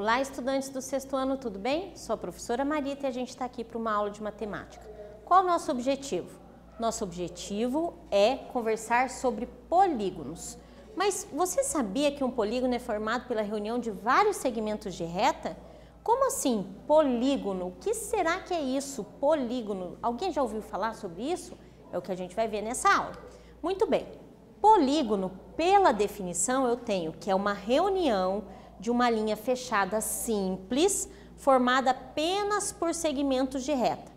Olá, estudantes do sexto ano, tudo bem? Sou a professora Marita e a gente está aqui para uma aula de matemática. Qual é o nosso objetivo? Nosso objetivo é conversar sobre polígonos. Mas você sabia que um polígono é formado pela reunião de vários segmentos de reta? Como assim, polígono? O que será que é isso, polígono? Alguém já ouviu falar sobre isso? É o que a gente vai ver nessa aula. Muito bem, polígono, pela definição, eu tenho que é uma reunião de uma linha fechada simples, formada apenas por segmentos de reta,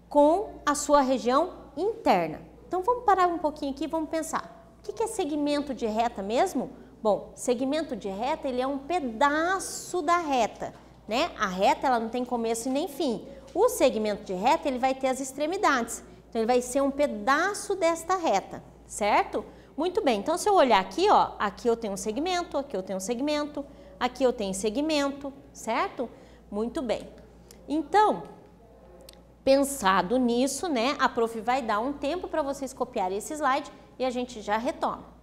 com a sua região interna. Então vamos parar um pouquinho aqui e vamos pensar. O que é segmento de reta mesmo? Bom, segmento de reta, ele é um pedaço da reta, né? A reta, ela não tem começo e nem fim. O segmento de reta, ele vai ter as extremidades. Então ele vai ser um pedaço desta reta, certo? Muito bem, então se eu olhar aqui, ó, aqui eu tenho um segmento, aqui eu tenho um segmento, aqui eu tenho segmento, certo? Muito bem. Então, pensado nisso, né, a prof vai dar um tempo para vocês copiarem esse slide e a gente já retoma.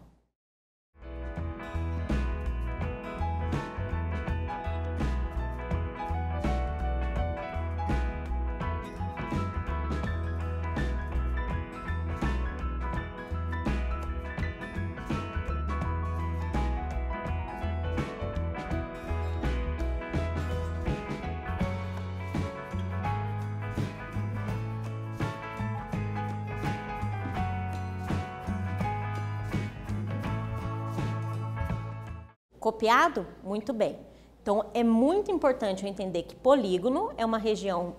Copiado? Muito bem. Então, é muito importante eu entender que polígono é uma região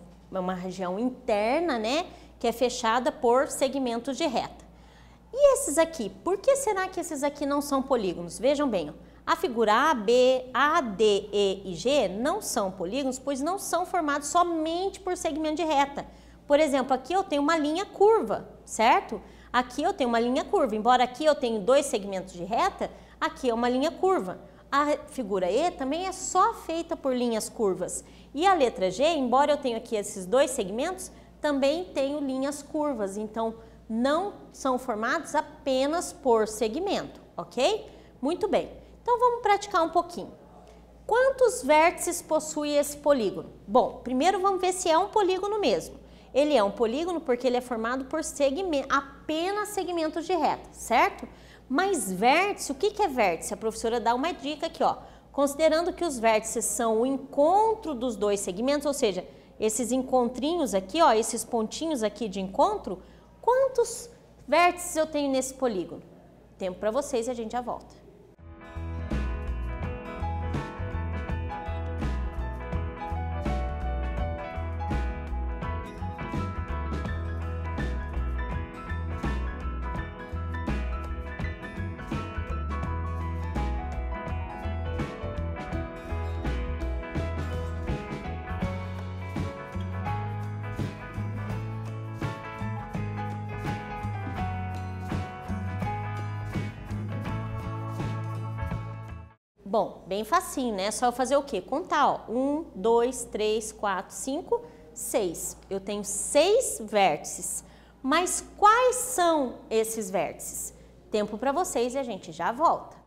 interna, né, que é fechada por segmentos de reta. E esses aqui? Por que será que esses aqui não são polígonos? Vejam bem, ó, a figura A, B, A, D, E e G não são polígonos, pois não são formados somente por segmento de reta. Por exemplo, aqui eu tenho uma linha curva, certo? Aqui eu tenho uma linha curva, embora aqui eu tenho dois segmentos de reta, aqui é uma linha curva. A figura E também é só feita por linhas curvas. E a letra G, embora eu tenha aqui esses dois segmentos, também tenho linhas curvas. Então, não são formados apenas por segmento, ok? Muito bem. Então, vamos praticar um pouquinho. Quantos vértices possui esse polígono? Bom, primeiro vamos ver se é um polígono mesmo. Ele é um polígono porque ele é formado por apenas segmentos de reta, certo? Mas vértice, o que é vértice? A professora dá uma dica aqui, ó. Considerando que os vértices são o encontro dos dois segmentos, ou seja, esses encontrinhos aqui, ó, esses pontinhos aqui de encontro, quantos vértices eu tenho nesse polígono? Tempo para vocês e a gente já volta. Bom, bem facinho, né? Só eu fazer o quê? Contar, ó. 1, 2, 3, 4, 5, 6. Eu tenho 6 vértices. Mas quais são esses vértices? Tempo para vocês e a gente já volta.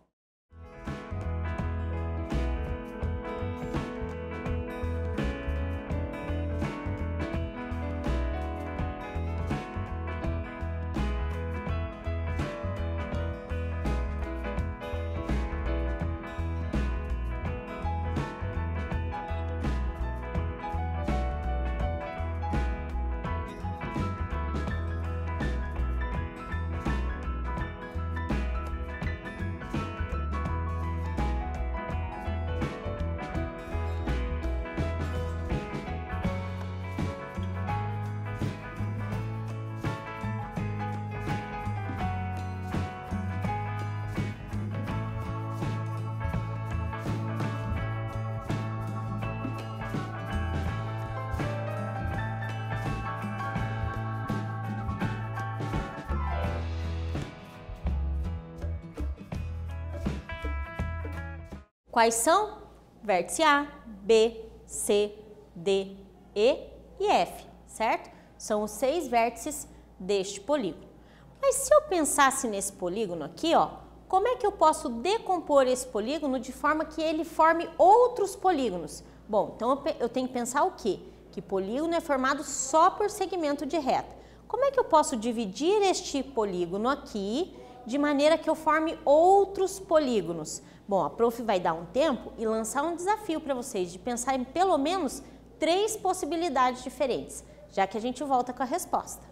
Quais são? Vértice A, B, C, D, E e F, certo? São os 6 vértices deste polígono. Mas se eu pensasse nesse polígono aqui, ó, Como é que eu posso decompor esse polígono de forma que ele forme outros polígonos? Bom, então eu tenho que pensar o quê? Que polígono é formado só por segmento de reta. Como é que eu posso dividir este polígono aqui de maneira que eu forme outros polígonos? Bom, a prof vai dar um tempo e lançar um desafio para vocês de pensar em pelo menos 3 possibilidades diferentes, já que a gente volta com a resposta.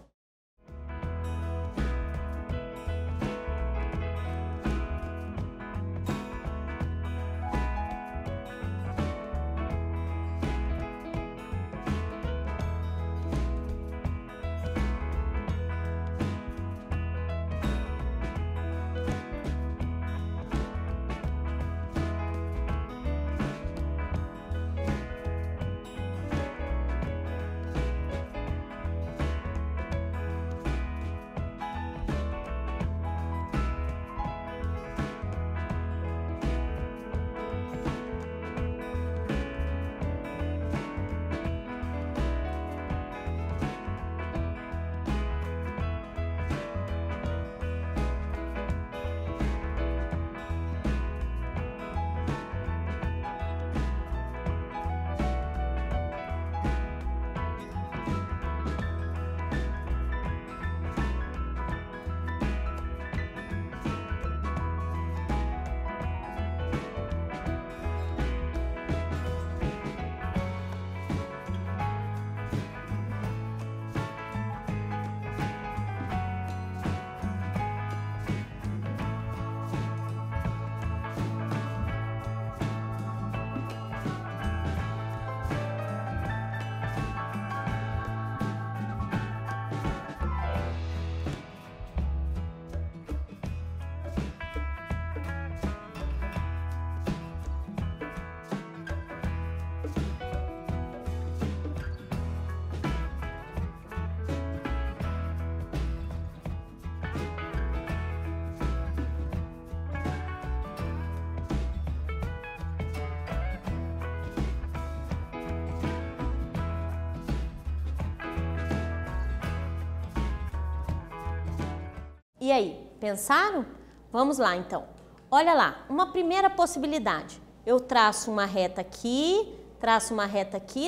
E aí, pensaram? Vamos lá então. Olha lá, uma primeira possibilidade. Eu traço uma reta aqui,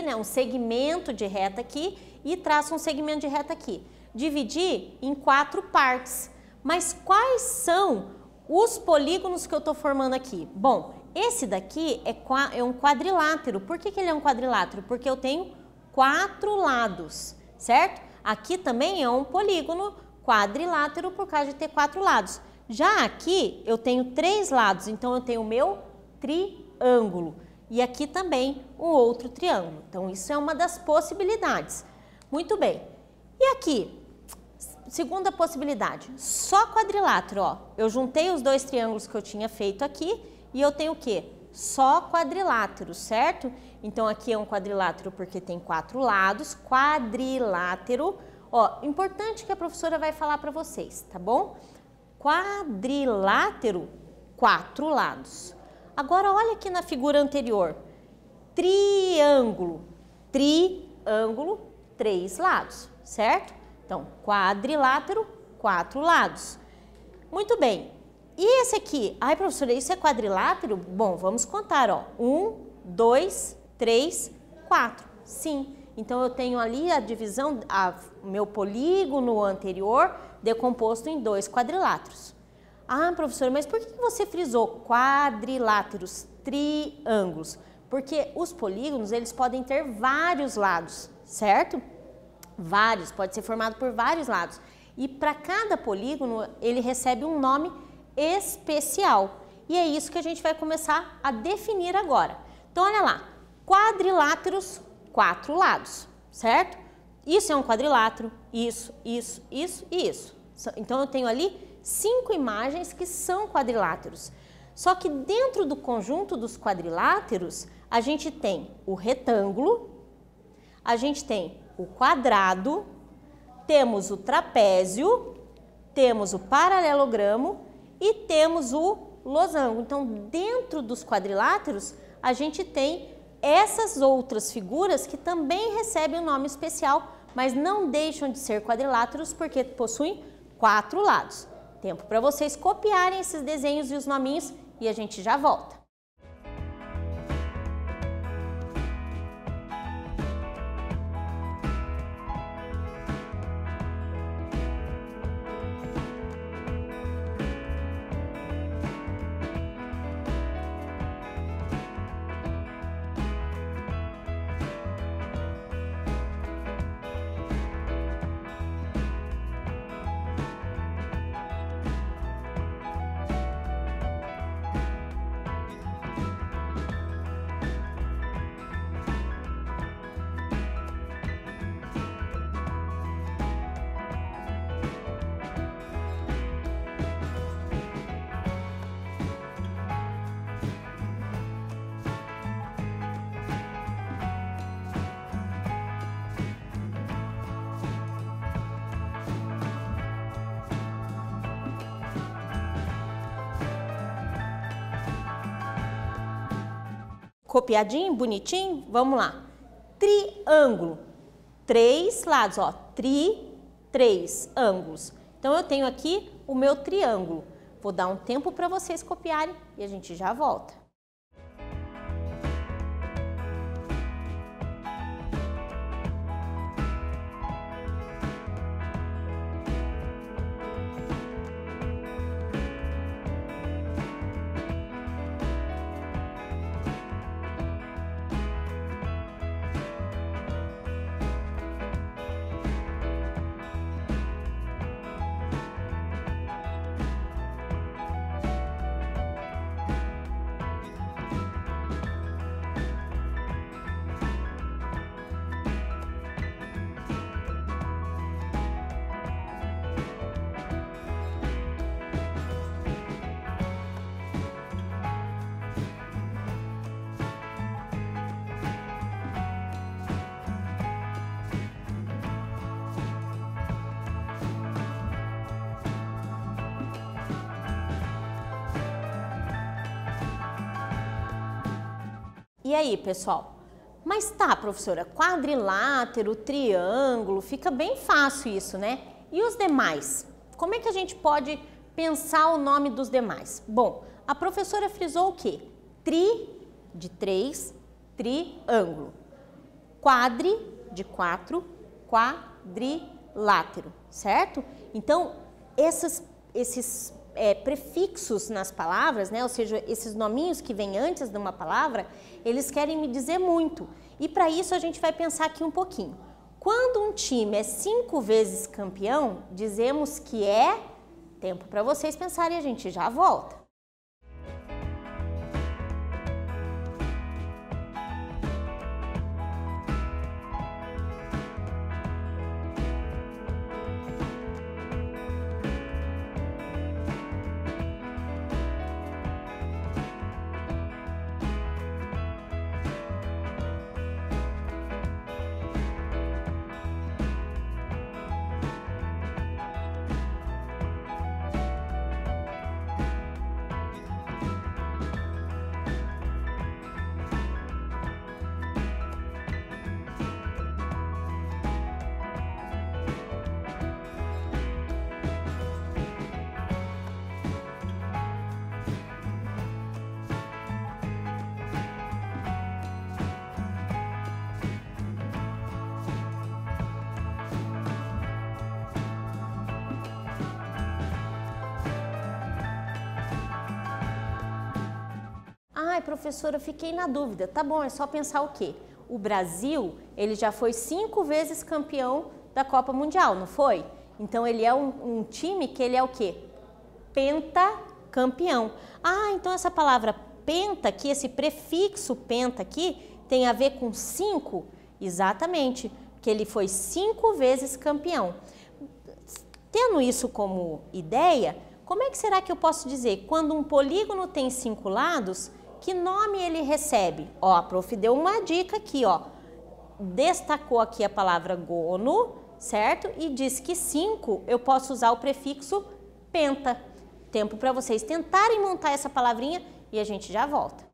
né, um segmento de reta aqui e traço um segmento de reta aqui. Dividir em 4 partes. Mas quais são os polígonos que eu estou formando aqui? Bom, esse daqui é um quadrilátero. Por que ele é um quadrilátero? Porque eu tenho 4 lados, certo? Aqui também é um polígono quadrilátero por causa de ter 4 lados. Já aqui eu tenho 3 lados, então eu tenho o meu triângulo. E aqui também um outro triângulo. Então isso é uma das possibilidades. Muito bem. E aqui, segunda possibilidade, só quadrilátero, ó. Eu juntei os 2 triângulos que eu tinha feito aqui e eu tenho o quê? Só quadrilátero, certo? Então aqui é um quadrilátero porque tem 4 lados, quadrilátero. Ó, importante que a professora vai falar para vocês, tá bom? Quadrilátero, 4 lados. Agora olha aqui na figura anterior. Triângulo, 3 lados, certo? Então, quadrilátero, 4 lados. Muito bem. E esse aqui? Ai, professora, isso é quadrilátero? Bom, vamos contar, ó. 1, 2, 3, 4. Sim. Então, eu tenho ali a divisão, o meu polígono anterior decomposto em 2 quadriláteros. Ah, professora, mas por que você frisou quadriláteros, triângulos? Porque os polígonos, eles podem ter vários lados, certo? Vários, pode ser formado por vários lados. E para cada polígono, ele recebe um nome especial. E é isso que a gente vai começar a definir agora. Então, olha lá, quadriláteros, 4 lados, certo? Isso é um quadrilátero, isso e isso. Então, eu tenho ali 5 imagens que são quadriláteros. Só que dentro do conjunto dos quadriláteros, a gente tem o retângulo, a gente tem o quadrado, temos o trapézio, temos o paralelogramo e temos o losango. Então, dentro dos quadriláteros, a gente tem essas outras figuras que também recebem um nome especial, mas não deixam de ser quadriláteros porque possuem 4 lados. Tempo para vocês copiarem esses desenhos e os nominhos e a gente já volta. Copiadinho, bonitinho? Vamos lá. Triângulo. 3 lados, ó. Três ângulos. Então, eu tenho aqui o meu triângulo. Vou dar um tempo para vocês copiarem e a gente já volta. E aí, pessoal? Mas tá, professora, quadrilátero, triângulo, fica bem fácil isso, né? E os demais? Como é que a gente pode pensar o nome dos demais? Bom, a professora frisou o quê? De 3, triângulo. Quadri, de 4, quadrilátero, certo? Então, esses prefixos nas palavras, né? Ou seja, esses nominhos que vêm antes de uma palavra, eles querem me dizer muito. E para isso a gente vai pensar aqui um pouquinho. Quando um time é 5 vezes campeão, dizemos que é... Tempo para vocês pensarem, a gente já volta. Ai, professora, fiquei na dúvida. Tá bom, é só pensar o quê? O Brasil, ele já foi 5 vezes campeão da Copa Mundial, não foi? Então, ele é um time que ele é o quê? Pentacampeão. Ah, então essa palavra penta aqui, esse prefixo penta aqui, tem a ver com 5? Exatamente, porque ele foi 5 vezes campeão. Tendo isso como ideia, como é que será que eu posso dizer? Quando um polígono tem 5 lados, que nome ele recebe? Ó, a prof deu uma dica aqui, ó. Destacou aqui a palavra gono, certo? E disse que 5 eu posso usar o prefixo penta. Tempo para vocês tentarem montar essa palavrinha e a gente já volta.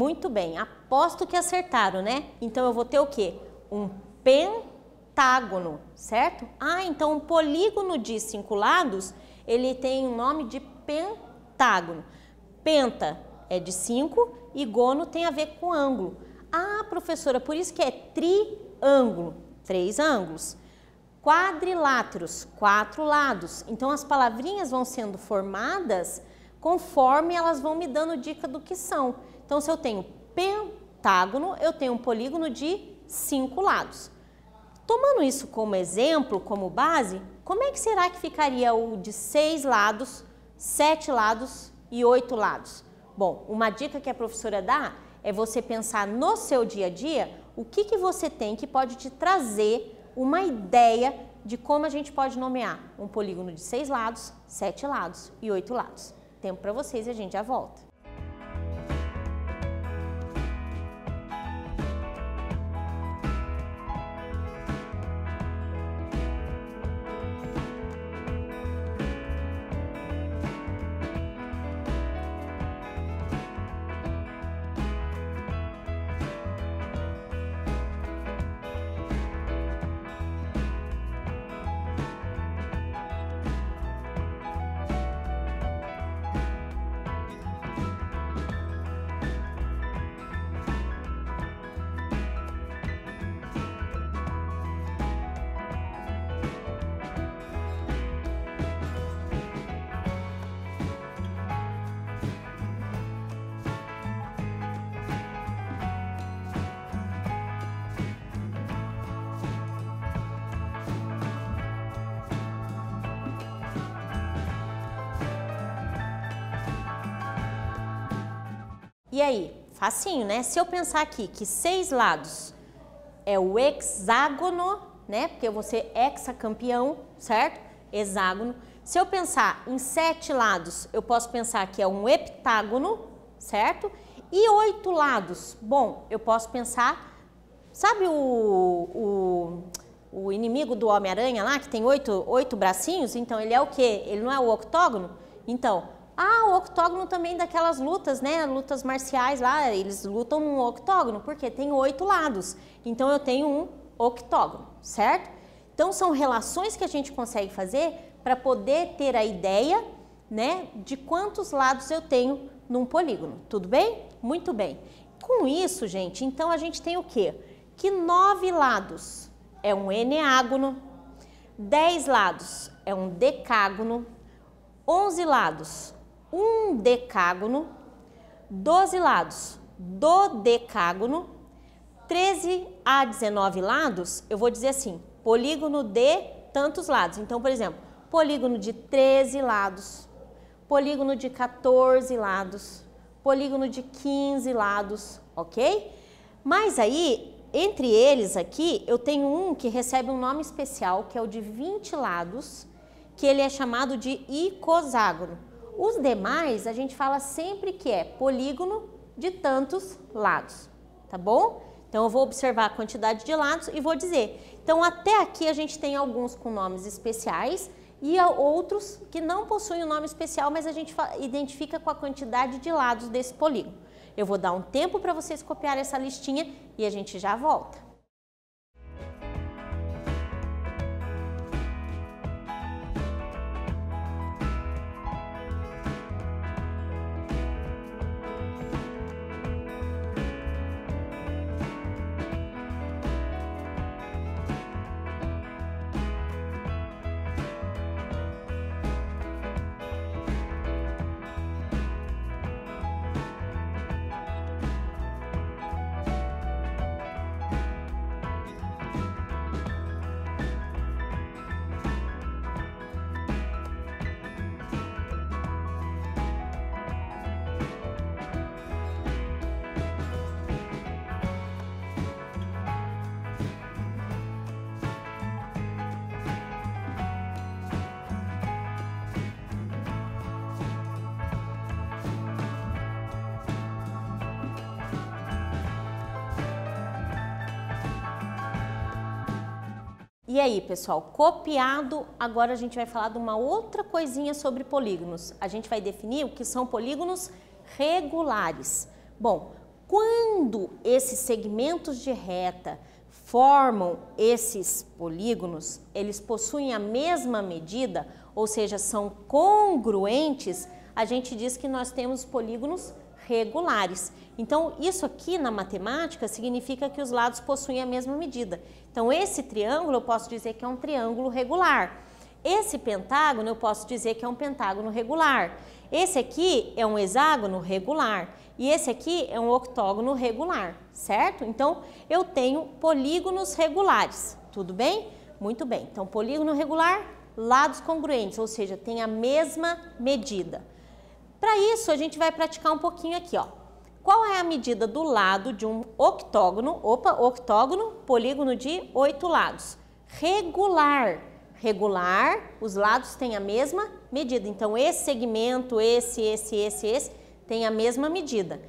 Muito bem, aposto que acertaram, né? Então eu vou ter o quê? Um pentágono, certo? Ah, então um polígono de 5 lados, ele tem o nome de pentágono. Penta é de 5 e gono tem a ver com ângulo. Ah, professora, por isso que é triângulo, 3 ângulos. Quadriláteros, 4 lados. Então as palavrinhas vão sendo formadas conforme elas vão me dando dica do que são. Então se eu tenho pentágono, eu tenho um polígono de 5 lados. Tomando isso como exemplo, como base, como é que será que ficaria o de 6 lados, 7 lados e 8 lados? Bom, uma dica que a professora dá é você pensar no seu dia a dia o que você tem que pode te trazer uma ideia de como a gente pode nomear um polígono de 6 lados, 7 lados e 8 lados. Tempo para vocês e a gente já volta. E aí, facinho, né? Se eu pensar aqui que 6 lados é o hexágono, né? Porque eu vou ser hexacampeão, certo? Hexágono. Se eu pensar em 7 lados, eu posso pensar que é um heptágono, certo? E 8 lados, bom, eu posso pensar, sabe o inimigo do Homem-Aranha lá, que tem 8 bracinhos? Então, ele é o quê? Ele não é o octógono? Então, o octógono também daquelas lutas, né? Lutas marciais lá, eles lutam num octógono, porque tem 8 lados. Então, eu tenho um octógono, certo? Então, são relações que a gente consegue fazer para poder ter a ideia, né, de quantos lados eu tenho num polígono. Tudo bem? Muito bem. Com isso, gente, então a gente tem o quê? Que 9 lados é um eneágono, 10 lados é um decágono, 11 lados, um decágono, 12 lados, dodecágono, 13 a 19 lados, eu vou dizer assim, polígono de tantos lados. Então, por exemplo, polígono de 13 lados, polígono de 14 lados, polígono de 15 lados, ok? Mas aí, entre eles aqui, eu tenho um que recebe um nome especial, que é o de 20 lados, que ele é chamado de icoságono. Os demais, a gente fala sempre que é polígono de tantos lados, tá bom? Então, eu vou observar a quantidade de lados e vou dizer. Então, até aqui a gente tem alguns com nomes especiais e outros que não possuem um nome especial, mas a gente identifica com a quantidade de lados desse polígono. Eu vou dar um tempo para vocês copiarem essa listinha e a gente já volta. E aí, pessoal, copiado, agora a gente vai falar de uma outra coisinha sobre polígonos. A gente vai definir o que são polígonos regulares. Bom, Quando esses segmentos de reta formam esses polígonos, eles possuem a mesma medida, ou seja, são congruentes, a gente diz que nós temos polígonos regulares. Então, isso aqui na matemática significa que os lados possuem a mesma medida. Então, esse triângulo eu posso dizer que é um triângulo regular. Esse pentágono eu posso dizer que é um pentágono regular. Esse aqui é um hexágono regular. E esse aqui é um octógono regular, certo? Então, eu tenho polígonos regulares, tudo bem? Muito bem. Então, polígono regular, lados congruentes, ou seja, tem a mesma medida. Para isso, a gente vai praticar um pouquinho aqui, ó. Qual é a medida do lado de um octógono? Octógono, polígono de 8 lados. Regular. Regular, os lados têm a mesma medida. Então, esse segmento, esse tem a mesma medida,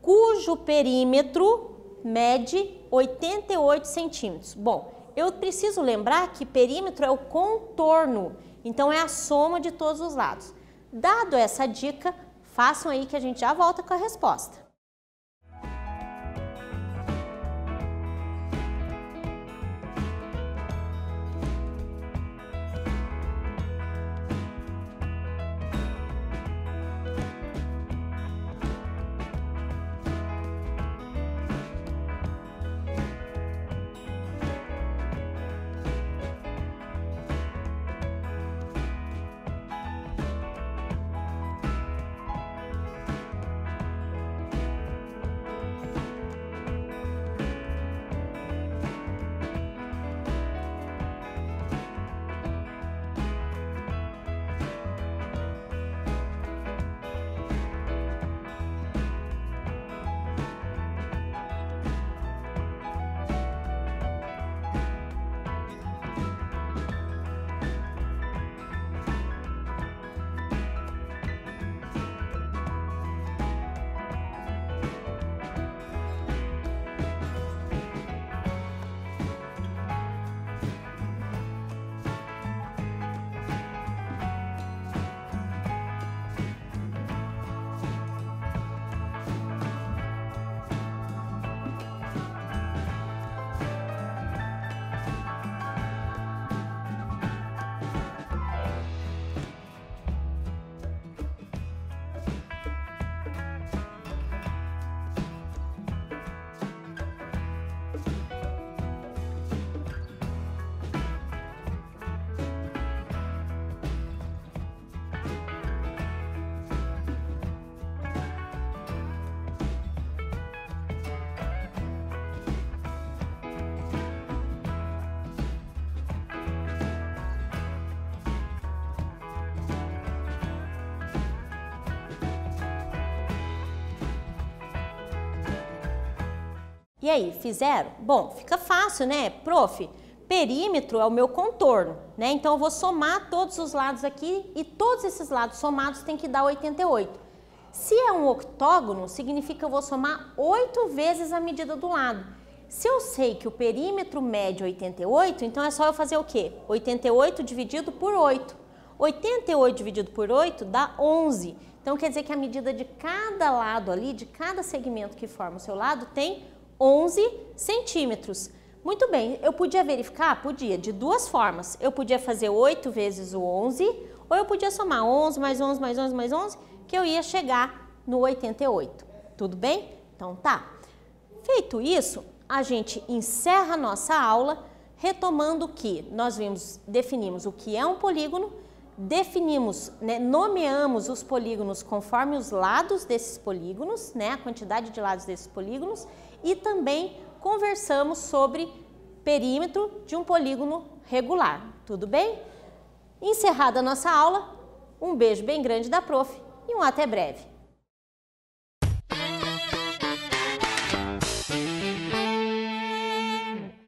cujo perímetro mede 88 centímetros. Bom, eu preciso lembrar que perímetro é o contorno, então é a soma de todos os lados. Dado essa dica, façam aí que a gente já volta com a resposta. E aí, fizeram? Bom, fica fácil, né? Prof, perímetro é o meu contorno, né? Então, eu vou somar todos os lados aqui e todos esses lados somados tem que dar 88. Se é um octógono, significa que eu vou somar 8 vezes a medida do lado. Se eu sei que o perímetro mede 88, então é só eu fazer o quê? 88 dividido por 8. 88 dividido por 8 dá 11. Então, quer dizer que a medida de cada lado ali, de cada segmento que forma o seu lado, tem 11 centímetros. Muito bem, eu podia verificar? Podia, de duas formas. Eu podia fazer 8 vezes o 11, ou eu podia somar 11 mais 11 mais 11 mais 11, que eu ia chegar no 88. Tudo bem? Então tá. Feito isso, a gente encerra a nossa aula retomando que nós definimos o que é um polígono, definimos, né, nomeamos os polígonos conforme os lados desses polígonos, né, a quantidade de lados desses polígonos, e também conversamos sobre perímetro de um polígono regular. Tudo bem? Encerrada a nossa aula, um beijo bem grande da prof e um até breve.